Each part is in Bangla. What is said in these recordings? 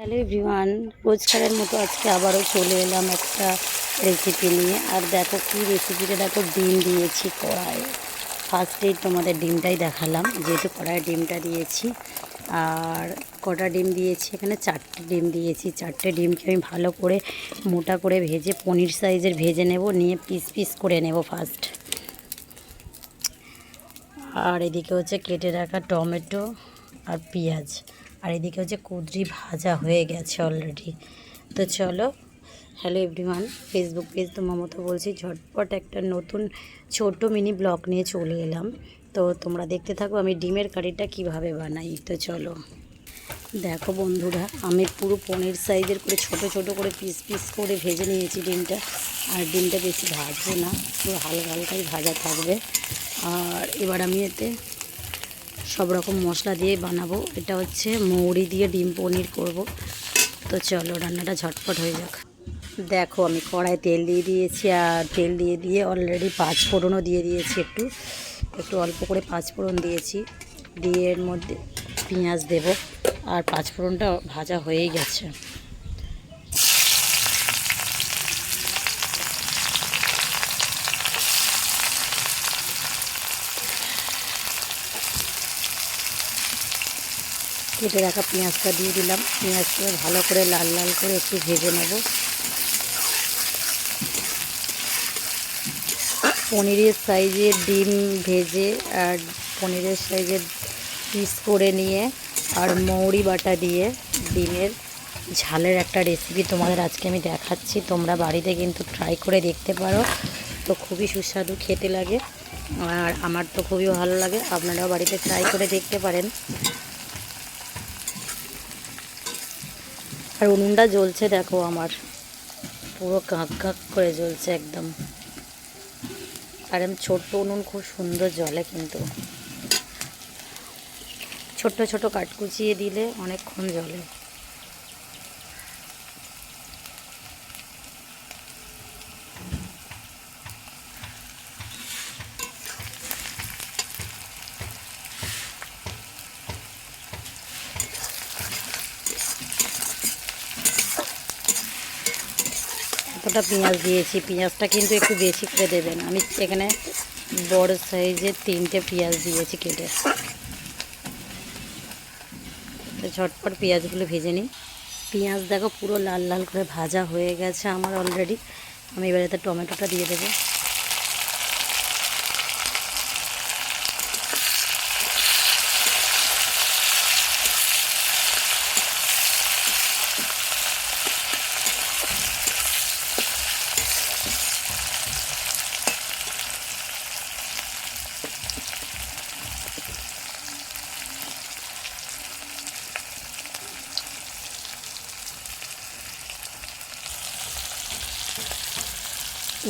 হ্যালো এভরিওয়ান, রোজকারের মতো আজকে আবারও চলে এলাম একটা রেসিপি নিয়ে। আর দেখো কি রেসিপিটা, দেখো ডিম দিয়েছি কড়াই। ফার্স্টেই তোমাদের ডিমটাই দেখালাম, যেহেতু কড়াই ডিমটা দিয়েছি। আর কটা ডিম দিয়েছি, এখানে 4টে ডিম দিয়েছি। 4টে ডিমকে আমি ভালো করে মোটা করে ভেজে পনির সাইজের ভেজে নেব, নিয়ে পিস পিস করে নেব ফার্স্ট। আর এদিকে হচ্ছে কেটে রাখা টমেটো আর পেঁয়াজ, আর এদিকে হচ্ছে কুদরি ভাজা হয়ে গেছে অলরেডি। তো চলো, হ্যালো এভরিওয়ান, ফেসবুক পেজ তোমার মতো বলছি, ঝটপট একটা নতুন ছোট মিনি ব্লগ নিয়ে চলে এলাম। তো তোমরা দেখতে থাকো আমি ডিমের কারিটা কিভাবে বানাই। তো চলো, দেখো বন্ধুরা, আমি পুরো পনির সাইজের করে ছোট ছোট করে পিস পিস করে ভেজে নিয়েছি ডিমটা। আর ডিমটা বেশি ভাজবো না, পুরো হালকা হালকাই ভাজা থাকবে। আর এবার আমি এতে সব রকম মশলা দিয়ে বানাবো। এটা হচ্ছে মৌরি দিয়ে ডিম পনির করব। তো চলো, রান্নাটা ঝটপট হয়ে যাক। দেখো আমি কড়ায় তেল দিয়ে দিয়েছি, আর তেল দিয়ে অলরেডি 5 ফোড়নও দিয়ে দিয়েছি। একটু একটু অল্প করে 5 ফোড়ন দিয়েছি, দিয়ে এর মধ্যে পেঁয়াজ দেব। আর 5 ফোড়নটা ভাজা হয়েই গেছে। কেটে রাখা পেঁয়াজটা দিয়ে দিলাম। পেঁয়াজটা ভালো করে লাল লাল করে একটু ভেজে নেব। পনিরের সাইজের ডিম ভেজে আর পনিরের সাইজের পিস করে নিয়ে আর মৌরি বাটা দিয়ে ডিমের ঝালের একটা রেসিপি তোমাদের আজকে আমি দেখাচ্ছি। তোমরা বাড়িতে কিন্তু ট্রাই করে দেখতে পারো, তো খুবই সুস্বাদু খেতে লাগে। আর আমার তো খুবই ভালো লাগে, আপনারাও বাড়িতে ট্রাই করে দেখতে পারেন। আর উনুনটা জ্বলছে দেখো, আমার পুরো কাঁক কাঁক করে জ্বলছে একদম। আর আমি ছোট্ট উনুন, খুব সুন্দর জ্বলে, কিন্তু ছোট্ট ছোট কাঠ কুচিয়ে দিলে অনেকক্ষণ জ্বলে। এতটা পেঁয়াজ দিয়েছি, পেঁয়াজটা কিন্তু একটু বেশি করে দেবেন। আমি এখানে বড় সাইজের 3টে পেঁয়াজ দিয়েছি কেটে। ঝটপট পেঁয়াজগুলো ভেজে নিই। পেঁয়াজ দেখো পুরো লাল লাল করে ভাজা হয়ে গেছে আমার অলরেডি। আমি এবার এতে টমেটোটা দিয়ে দেবো।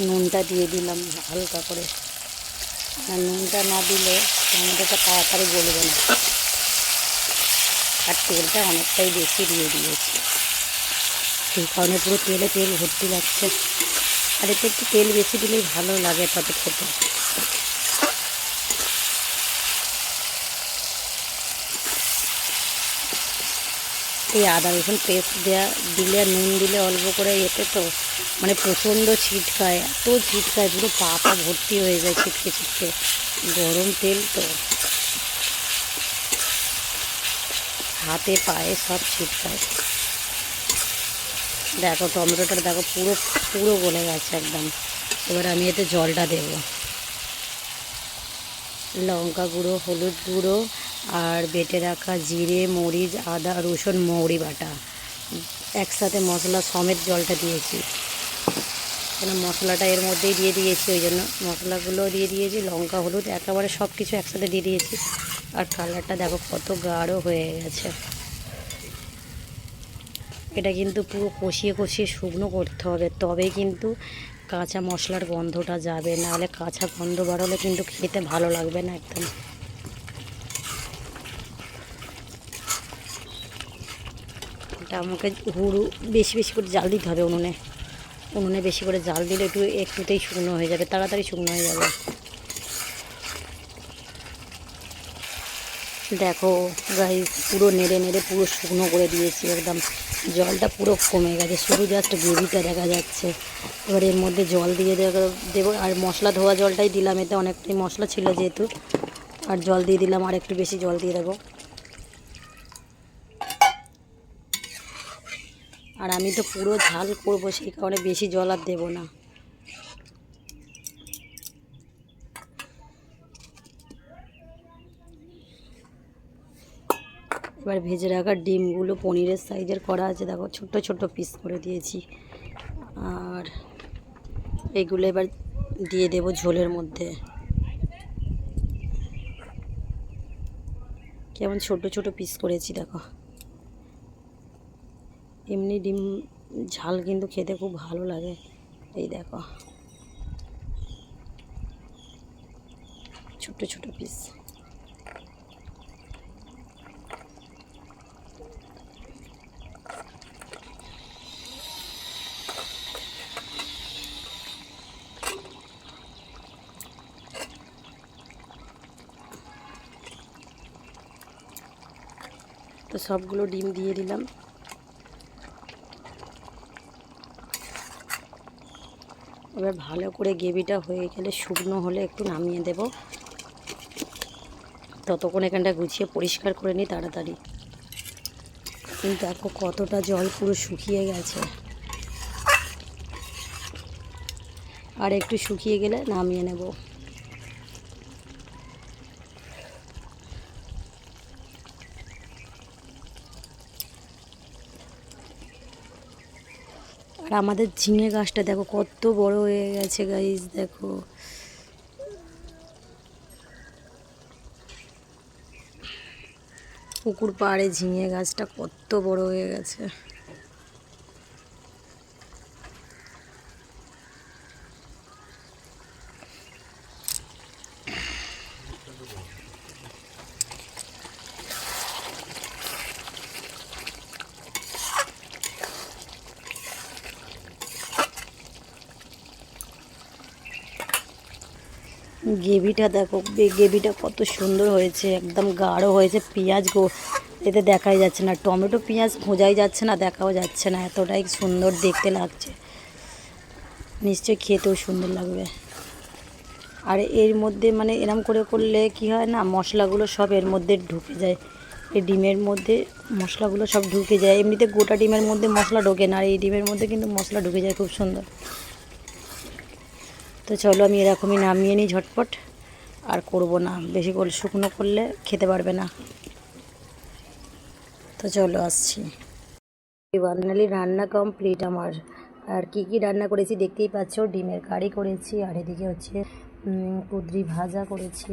নুনটা দিয়ে দিলাম হালকা করে, আর নুনটা না দিলে টমেটোটা তাড়াতাড়ি গলবে না। আর তেলটা অনেকটাই বেশি দিয়ে দিয়েছি, সেই কারণে পুরো তেল ভর্তি লাগছে। আর এতে একটু তেল বেশি দিলেই ভালো লাগে তত খেতে। এই আদা রসুন পেস্ট দিলে আর নুন দিলে অল্প করে, এতে তো মানে প্রচণ্ড ছিটকায়, এত ছিটকায়, পুরো পা ভর্তি হয়ে যায় ছিটকে ছিটকে। গরম তেল তো, হাতে পায়ে সব ছিটকায়। দেখো টমেটোটা দেখো পুরো পুরো গলে গেছে একদম। এবার আমি এতে জলটা দেব। লঙ্কা গুঁড়ো, হলুদ গুঁড়ো, আর বেটে রাখা জিরে, মরিচ, আদা রসুন, মৌরি বাটা একসাথে মশলা সমেত জলটা দিয়েছি। কেন মশলাটা এর মধ্যেই দিয়ে দিয়েছি, ওই জন্য মশলাগুলো দিয়ে দিয়েছি। লঙ্কা হলুদ একেবারে সব কিছু একসাথে দিয়ে দিয়েছি। আর কালারটা দেখো কত গাঢ় হয়ে গেছে। এটা কিন্তু পুরো কষিয়ে কষিয়ে শুকনো করতে হবে, তবেই কিন্তু কাঁচা মশলার গন্ধটা যাবে, নাহলে কাঁচা গন্ধ বাড়ালে কিন্তু খেতে ভালো লাগবে না একদম। এটা আমাকে বেশি বেশি করে জাল দিতে হবে উনুনে বেশি করে জাল দিলে একটুতেই শুকনো হয়ে যাবে, তাড়াতাড়ি শুকনো হয়ে যাবে। দেখো গাইস, পুরো নেড়ে নেড়ে পুরো শুকনো করে দিয়েছি একদম। জলটা পুরো কমে গেছে, শুধু জাস্ট গ্রেভিটা দেখা যাচ্ছে। এবার এর মধ্যে জল দিয়ে দেবো, আর মশলা ধোয়া জলটাই দিলাম, এতে অনেকটাই মশলা ছিল যেহেতু, আর জল দিয়ে দিলাম, আর একটু বেশি জল দিয়ে দেবো। আর আমি তো পুরো ঝাল করবো, সেই কারণে বেশি জল আর দেবো না। এবার ভেজে রাখা ডিমগুলো পনিরের সাইজের করা আছে, দেখো ছোট ছোট পিস করে দিয়েছি। আর এগুলো এবার দিয়ে দেবো ঝোলের মধ্যে। কেমন ছোট ছোট পিস করেছি দেখো। এমনি ডিম ঝাল কিন্তু খেতে খুব ভালো লাগে। এই দেখো ছোট ছোট পিস। তো সবগুলো ডিম দিয়ে দিলাম। এবার ভালো করে গ্রেভিটা হয়ে গেলে, শুকনো হলে একটু নামিয়ে দেব। ততক্ষণ এখানটা গুছিয়ে পরিষ্কার করে নিই তাড়াতাড়ি। দেখো কতটা জল পুরো শুকিয়ে গেছে, আর একটু শুকিয়ে গেলে নামিয়ে নেব। আর আমাদের ঝিঙে গাছটা দেখো কত বড় হয়ে গেছে গাইস, দেখো পুকুর পাড়ে ঝিঙে গাছটা কত বড় হয়ে গেছে। গ্রেভিটা দেখো, গ্রেভিটা কত সুন্দর হয়েছে, একদম গাঢ় হয়েছে। পেঁয়াজ এতে দেখাই যাচ্ছে না, টমেটো পেঁয়াজ খোঁজাই যাচ্ছে না, দেখাও যাচ্ছে না, এতটাই সুন্দর দেখতে লাগছে। নিশ্চয়ই খেতেও সুন্দর লাগবে। আর এর মধ্যে মানে এরম করে করলে কি হয় না, মশলাগুলো সব এর মধ্যে ঢুকে যায়। এই ডিমের মধ্যে মশলাগুলো সব ঢুকে যায়। এমনিতে গোটা ডিমের মধ্যে মশলা ঢোকে না, আর এই ডিমের মধ্যে কিন্তু মশলা ঢুকে যায় খুব সুন্দর। তো চলো আমি এরকমই নামিয়ে নিই ঝটপট, আর করব না বেশি করে, শুকনো করলে খেতে পারবে না। তো চলো আসছি। ফাইনালি রান্না কমপ্লিট আমার। আর কি কি রান্না করেছি দেখতেই পাচ্ছ, ডিমের কারি করেছি, আর এদিকে হচ্ছে কুঁদরি ভাজা করেছি,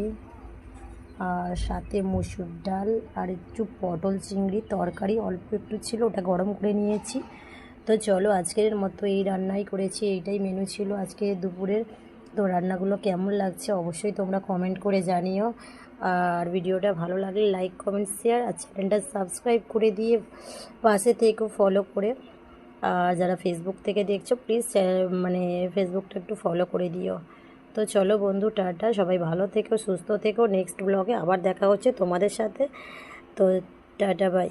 আর সাথে মসুর ডাল, আর একটু পটল চিংড়ি তরকারি অল্প একটু ছিল, ওটা গরম করে নিয়েছি। তো চলো আজকের মতো এই রান্নাই করেছি, এইটাই মেনু ছিল আজকে দুপুরের। তো রান্নাগুলো কেমন লাগছে অবশ্যই তোমরা কমেন্ট করে জানিও। আর ভিডিওটা ভালো লাগলে লাইক কমেন্ট শেয়ার, আর চ্যানেলটা সাবস্ক্রাইব করে দিয়ে পাশে থেকে ফলো করে। আর যারা ফেসবুক থেকে দেখছো প্লিজ মানে ফেসবুকটা একটু ফলো করে দিও। তো চলো বন্ধু, টাটা, সবাই ভালো থেকো, সুস্থ থেকো। নেক্সট ব্লগে আবার দেখা হচ্ছে তোমাদের সাথে। তো টাটা, বাই।